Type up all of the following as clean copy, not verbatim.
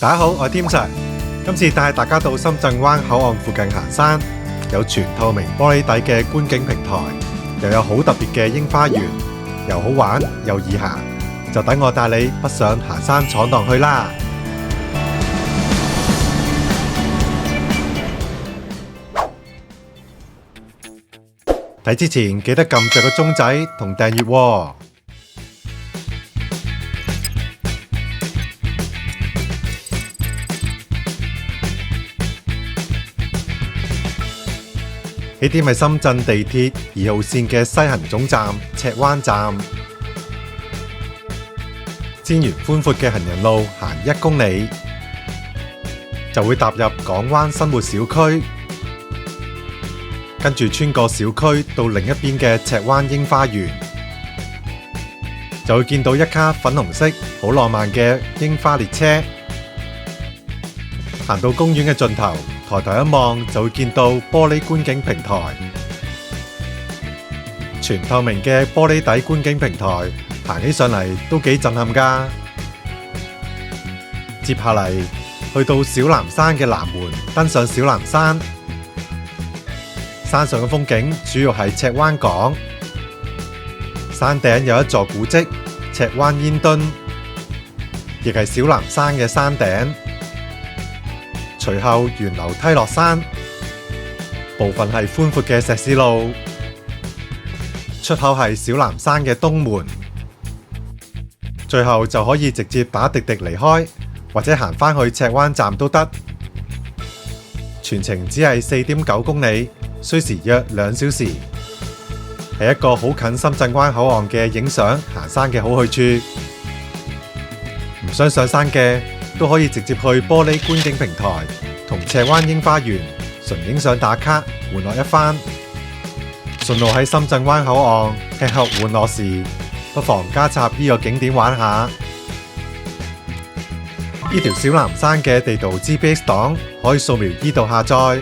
大家好，我係添 Sir， 今次帶大家到深圳灣口岸附近行山，有全透明玻璃底嘅觀景平台，又有好特別嘅櫻花園，又好玩又易行，就等我帶你北上行山闖蕩去啦！睇之前記得撳着個鐘仔同訂閱喎。呢啲係深圳地鐵2號線嘅西行總站赤灣站，佔完寬闊嘅行人路行1公里，就會踏入港灣生活小區，跟住穿過小區到另一邊嘅赤灣櫻花園，就會見到一卡粉紅色好浪漫嘅櫻花列車。行到公園嘅盡頭，抬頭一望就會見到玻璃觀景平台，全透明嘅玻璃底觀景平台，行起上嚟都幾震撼㗎。接下嚟去到小南山嘅南門，登上小南山，山上嘅風景主要係赤灣港，山頂有一座古蹟赤灣煙墩，亦係小南山嘅山頂。隨後沿樓梯落山，部分係寬闊嘅石屎路，出口係小南山嘅東門，最後就可以直接打滴滴離開，或者行返去赤灣站都得。全程只係4.9公里，需時約2小時，係一個好近深圳灣口岸嘅影相行山嘅好去處。唔想上山嘅都可以直接去玻璃觀景平台同赤灣櫻花園純影相打卡，玩樂一番。順路喺深圳灣口岸吃喝玩樂時，不妨加插呢個景點玩下。呢條小南山嘅地圖 GPS 檔可以掃描呢度下載。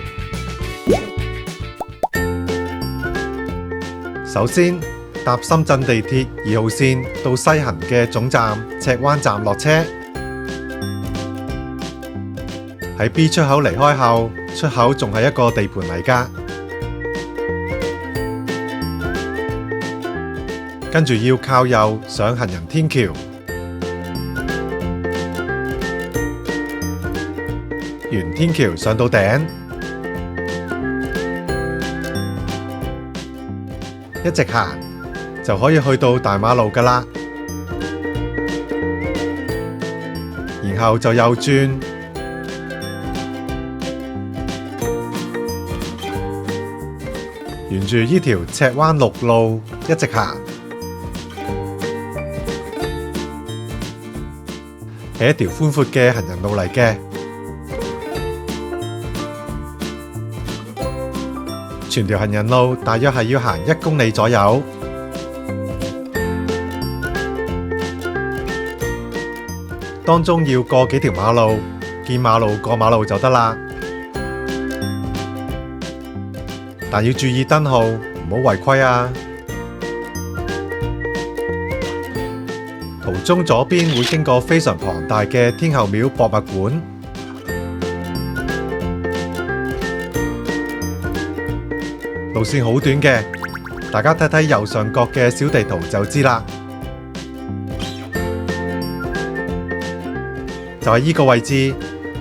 首先搭深圳地鐵2號線到西行嘅總站赤灣站落車，喺 B 出口離開後，出口仲係一個地盤嚟㗎。跟住要靠右上行人天橋，沿天橋上到頂，一直行就可以去到大馬路㗎喇。然後就右轉，沿住呢條赤灣陸路一直行，係一條寬闊嘅行人路嚟嘅。全條行人路大約係要行1公里左右。當中要過幾條馬路，見馬路過馬路就得啦。但要注意燈號，唔好違規啊！途中左邊會經過非常龐大嘅天后廟博物館，路線好短嘅，大家睇睇右上角嘅小地圖就知啦。就係呢個位置，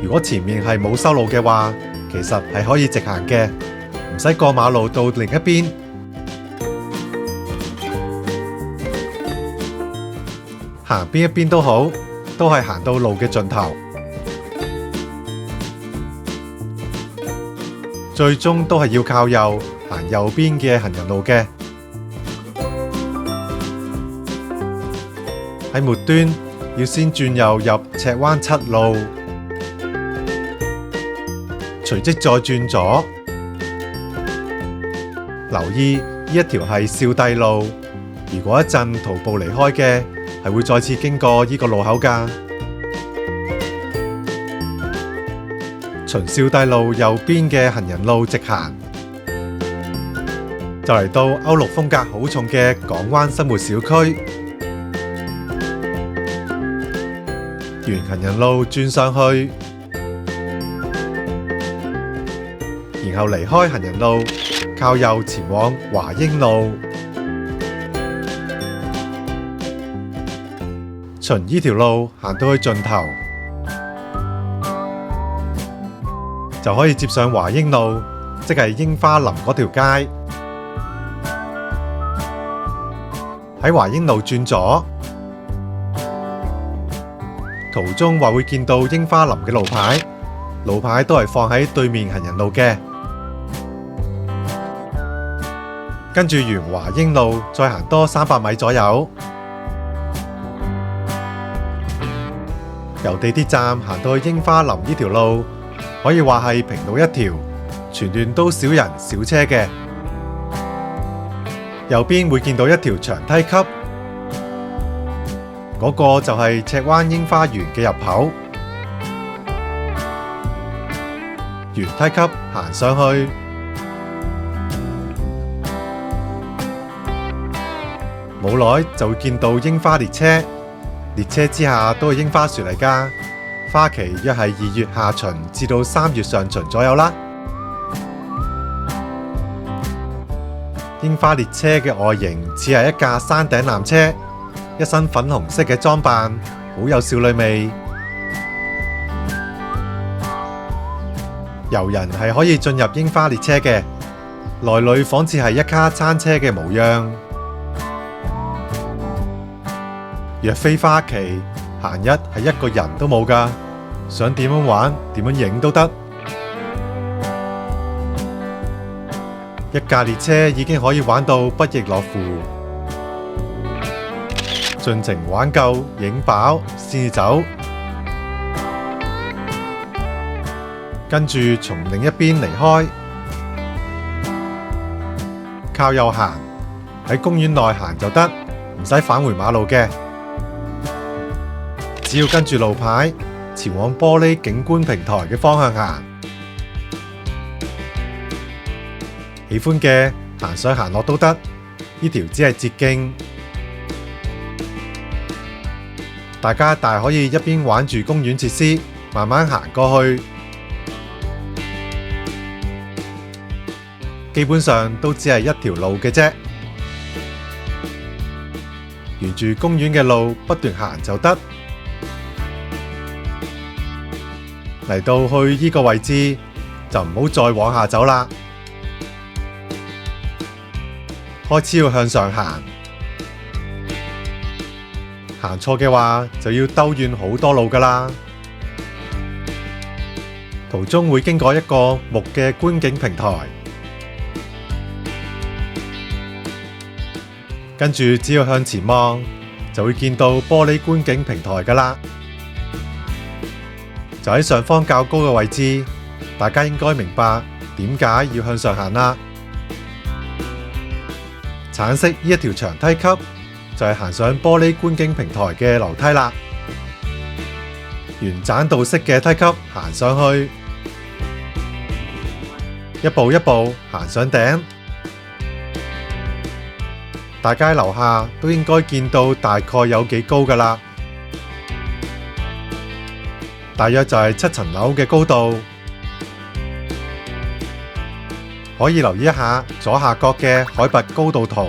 如果前面係冇修路嘅話，其實係可以直行嘅，唔使過馬路到另一邊。行邊一邊都好，都係行到路嘅盡頭，最終都係要靠右行右邊嘅行人路嘅。喺末端要先轉右入赤灣7路，隨即再轉左。留意呢一條係少帝路，如果一陣徒步離開嘅，係會再次經過呢個路口㗎。循少帝路右邊嘅行人路直行，就嚟到歐陸風格好重嘅港灣生活小區。沿行人路轉上去，然後離開行人路，靠右前往華英路。循呢條路行到去盡頭，就可以接上華英路，即係櫻花林嗰條街。喺華英路轉左，途中話會見到櫻花林嘅路牌，路牌都係放喺對面行人路嘅。跟住沿華英路再行多300米左右，由地鐵站行到去櫻花林呢條路，可以話係平路一條，全段都少人少車嘅。右邊會見到一條長梯級，嗰個就係赤灣櫻花園嘅入口。沿梯級行上去，冇耐就會見到櫻花列車，列車之下都係櫻花樹嚟㗎。花期約係2月下旬至到3月上旬左右啦。櫻花列車嘅外形似係一架山頂纜車，一身粉紅色嘅裝扮，好有少女味。遊人係可以進入櫻花列車嘅，內裏仿似係一卡餐車嘅模樣。若非花期，閒日係一個人都冇㗎，想點樣玩點樣影都得。一架列車已經可以玩到不亦樂乎，盡情玩夠影飽先至走。跟住從另一邊離開，靠右行，喺公園內行就得，唔使返回馬路嘅。只要跟住路牌前往玻璃景觀平台嘅方向行。喜歡嘅行上行落都得，呢條只係捷徑。大家大可以一邊玩住公園設施，慢慢行過去。基本上都只係一條路嘅啫，沿住公園嘅路不斷行就得。嚟到去呢個位置，就唔好再往下走啦。開始要向上行，行錯嘅話就要兜遠好多路㗎啦。途中會經過一個木嘅觀景平台，跟住只要向前望，就會見到玻璃觀景平台㗎啦。就喺上方較高嘅位置，大家應該明白點解要向上行啦。橙色呢一條長梯級就係行上玻璃觀景平台嘅樓梯啦。沿棧道式嘅梯級行上去，一步一步行上頂。大街樓下都應該見到大概有幾高㗎啦，大約就係7層樓嘅高度。可以留意一下左下角嘅海拔高度圖，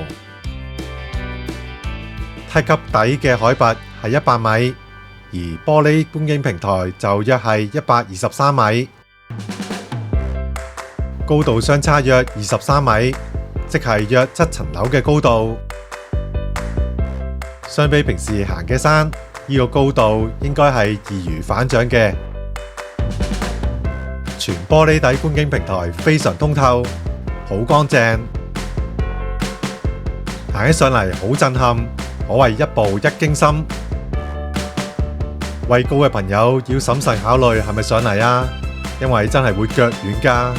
梯級底嘅海拔係100米，而玻璃觀景平台就約係123米，高度相差約23米，即係約7層樓嘅高度。相比平時行嘅山，呢個高度應該係易如反掌嘅。全玻璃底觀景平台非常通透，好乾淨，行起上嚟好震撼，可謂一步一驚心。畏高嘅朋友要審慎考慮係咪上嚟啊，因為真係會腳軟㗎。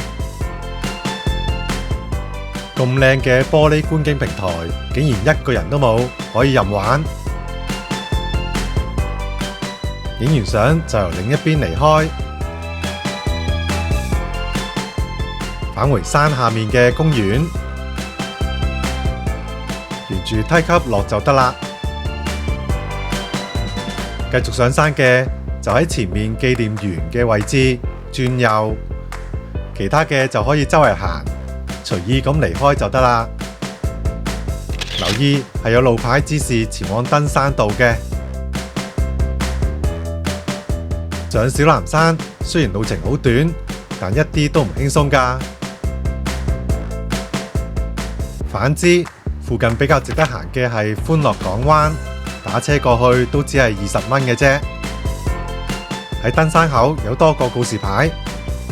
咁靚嘅玻璃觀景平台，竟然一個人都冇，可以任玩。影完相就由另一邊離開，返回山下面嘅公園，沿住梯級落就得啦。繼續上山嘅就喺前面紀念園嘅位置轉右，其他嘅就可以周圍行，隨意咁離開就得啦。留意係有路牌指示前往登山道嘅。上小南山雖然路程好短，但一啲都唔輕鬆㗎。反之，附近比較值得行嘅係歡樂港灣，打車過去都只係20蚊嘅啫。喺登山口有多個告示牌，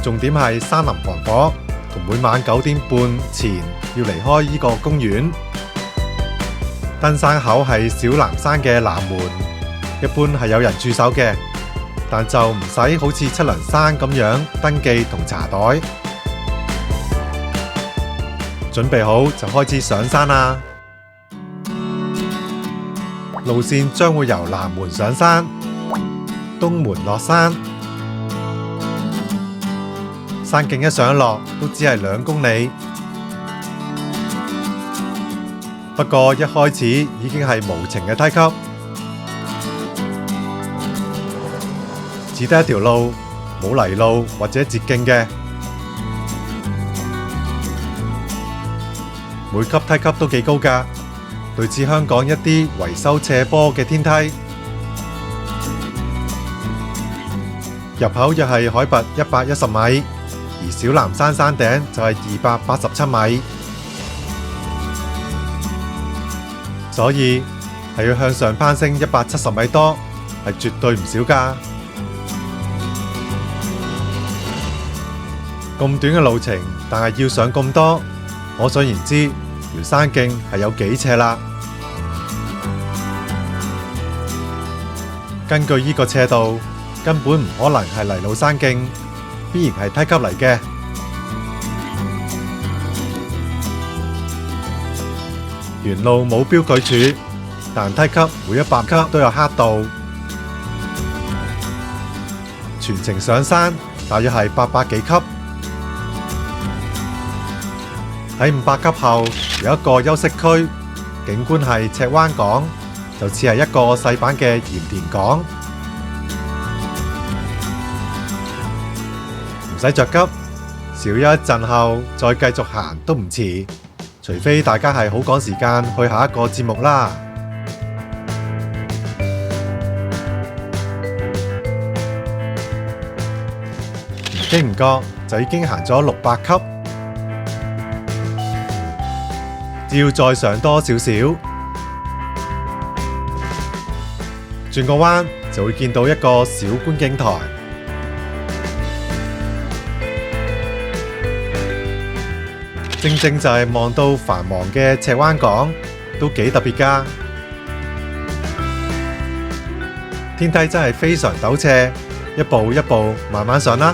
重點係山林防火同每晚9點半前要離開呢個公園。登山口係小南山嘅南門，一般係有人駐守嘅，但就唔使好似七輪山咁樣登記同查袋。準備好就開始上山啦！路線將會由南門上山，東門落山。山徑一上一落都只係2公里，不過一開始已經係無情嘅梯級，只得一條路，冇泥路或者捷徑嘅。每級梯級都幾高㗎，類似香港一啲維修斜坡嘅天梯。入口約係海拔110米，而小南山山頂就係287米，所以係要向上攀升170米多，係絕對唔少㗎。咁短嘅路程，但係要上咁多，可想而知條山徑係有幾斜啦。根據呢個斜度，根本唔可能係泥路山徑，必然係梯級嚟嘅。沿路冇標距柱，但梯級每100級都有刻度。全程上山大約係800幾級。喺500級後有一個休息區，景觀係赤灣港，就似係一個細版嘅鹽田港。唔使着急，小休一陣後再繼續行都唔遲，除非大家係好趕時間去下一個節目啦。唔經唔覺就已經行咗600級。只要再上多少少，轉個彎就會見到一個小觀景台。正正就係望到繁忙嘅赤灣港，都幾特別㗎。天梯真係非常陡斜，一步一步慢慢上啦。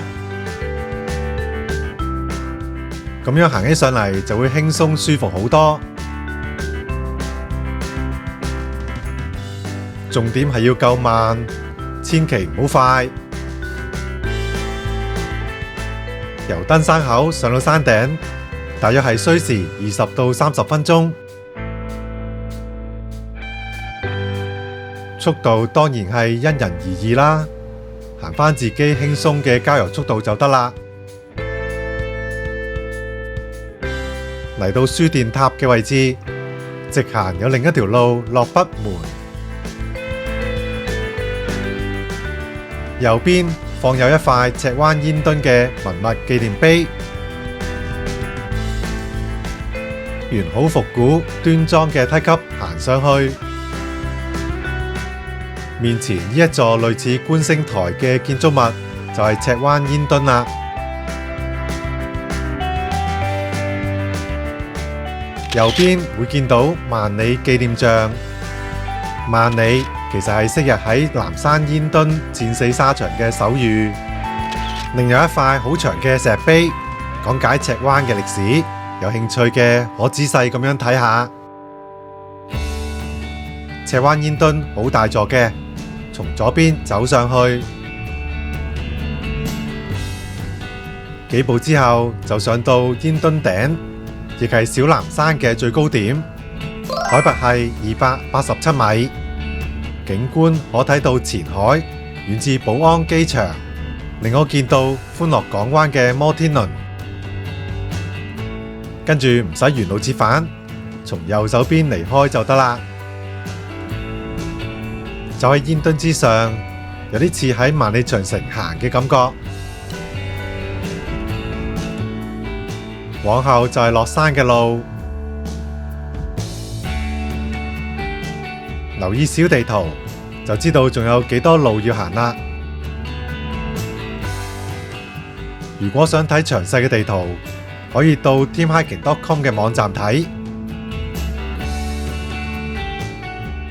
咁樣行起上嚟就會輕鬆舒服好多。重點係要夠慢，千祈唔好快。由登山口上到山頂，大約係需時20到30分鐘。速度當然係因人而異啦，行返自己輕鬆嘅郊遊速度就得啦。嚟到書電塔嘅位置，直行有另一條路落北門，右邊放有一塊赤灣煙墩嘅文物紀念碑，完好復古端莊嘅梯級行上去，面前呢一座類似觀星台嘅建築物就係赤灣煙墩啦。右邊會見到萬里紀念像，萬里其實係昔日喺南山煙墩戰死沙場嘅手語。另有一塊好長嘅石碑，講解赤灣嘅歷史，有興趣嘅可仔細咁樣睇下。赤灣煙墩好大座嘅，從左邊走上去，幾步之後就上到煙墩頂，亦係小南山嘅最高點，海拔係287米，景觀可睇到前海、遠至寶安機場，令我見到歡樂港灣嘅摩天輪。跟住唔使沿路折返，從右手邊離開就得啦。就喺煙墩之上，有啲似喺萬里長城行嘅感覺。往後就係落山嘅路，留意小地圖就知道仲有幾多路要行啦。如果想睇詳細嘅地圖，可以到 teamhiking.com 嘅網站睇，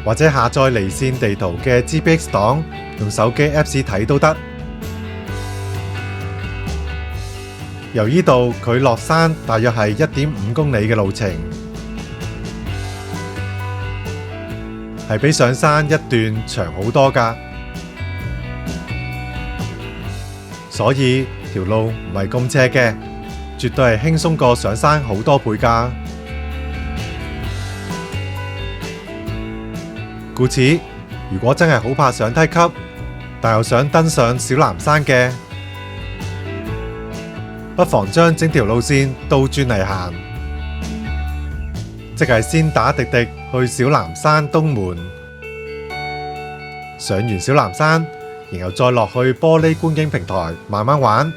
或者下載離線地圖嘅 GPX 檔，用手機 Apps 睇都得。由呢度佢落山大約係1.5公里嘅路程，係比上山一段長好多㗎，所以條路唔係咁斜嘅，絕對係輕鬆過上山好多倍㗎。故此，如果真係好怕上梯級，但又想登上小藍山嘅，不妨將整條路線倒轉嚟行，即係先打滴滴去小藍山東門，上完小藍山，然後再落去玻璃觀景平台慢慢玩，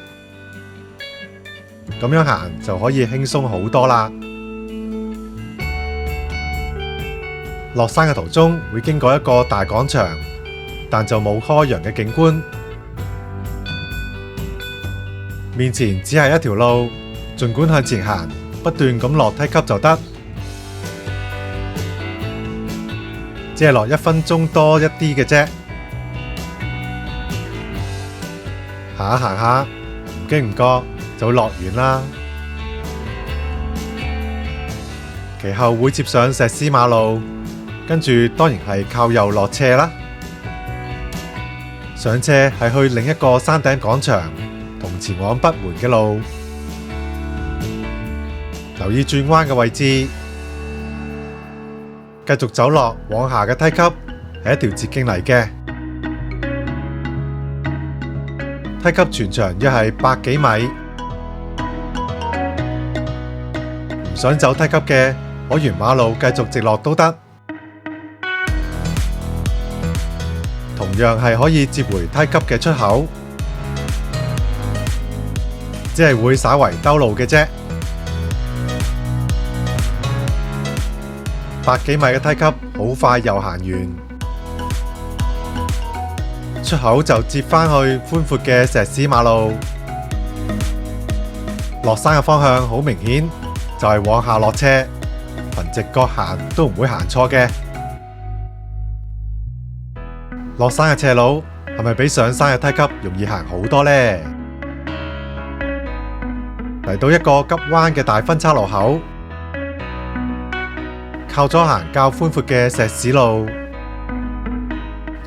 咁樣行就可以輕鬆好多啦。落山嘅途中會經過一個大廣場，但就冇開揚嘅景觀。面前只係一條路，儘管向前行，不斷咁落梯級就得，只係落1分鐘多一啲嘅啫。行下行下，唔經唔覺就會落完啦。其後會接上石屎馬路，跟住當然係靠右落斜啦。上斜係去另一個山頂廣場同前往北門嘅路，留意轉彎嘅位置，繼續走落往下嘅梯級係一條捷徑嚟嘅，梯級全長約係100幾米。唔想走梯級嘅，可沿馬路繼續直落都得，同樣係可以接回梯級嘅出口。只係會稍為兜路嘅啫，100幾米嘅梯級好快又行完，出口就接返去寬闊嘅石屎馬路。落山嘅方向好明顯，就係往下落斜，憑直覺行都唔會行錯嘅。落山嘅斜路係咪比上山嘅梯級容易行好多呢？嚟到一個急彎嘅大分岔路口，靠左行較寬闊嘅石屎路，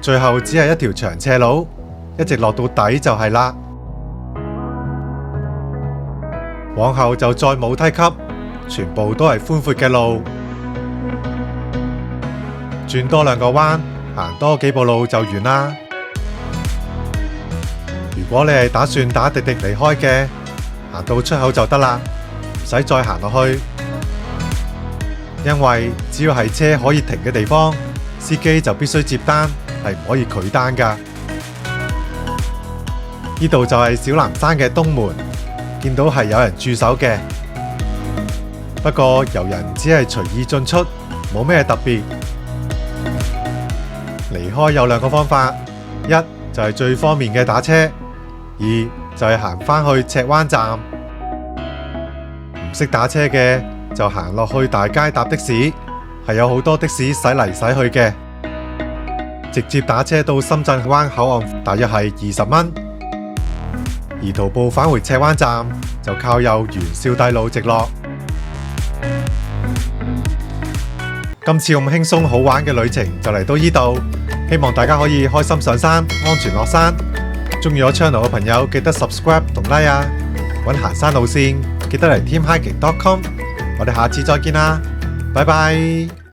最後只係一條長斜路，一直落到底就係啦。往後就再冇梯級，全部都係寬闊嘅路，轉多2個彎，行多幾步路就完啦。如果你係打算打滴滴離開嘅，行到出口就得啦，唔使再行落去，因為只要係車可以停嘅地方，司機就必須接單，係唔可以拒單㗎。呢度就係小藍山嘅東門，見到係有人駐守嘅，不過遊人只係隨意進出，冇咩特別。離開有2個方法，一就係最方便嘅打車，二就係行返去赤灣站。唔識打車嘅就行落去大街搭的士，係有好多的士駛嚟駛去嘅，直接打車到深圳灣口岸大約係20蚊，而徒步返回赤灣站就靠右沿少帝路直落。今次咁輕鬆好玩嘅旅程就嚟到呢度，希望大家可以開心上山，安全落山。鍾意我 channel 嘅朋友記得 subscribe 同 like 啊！搵行山路線記得嚟 teamhiking.com， 我哋下次再見啦，拜拜。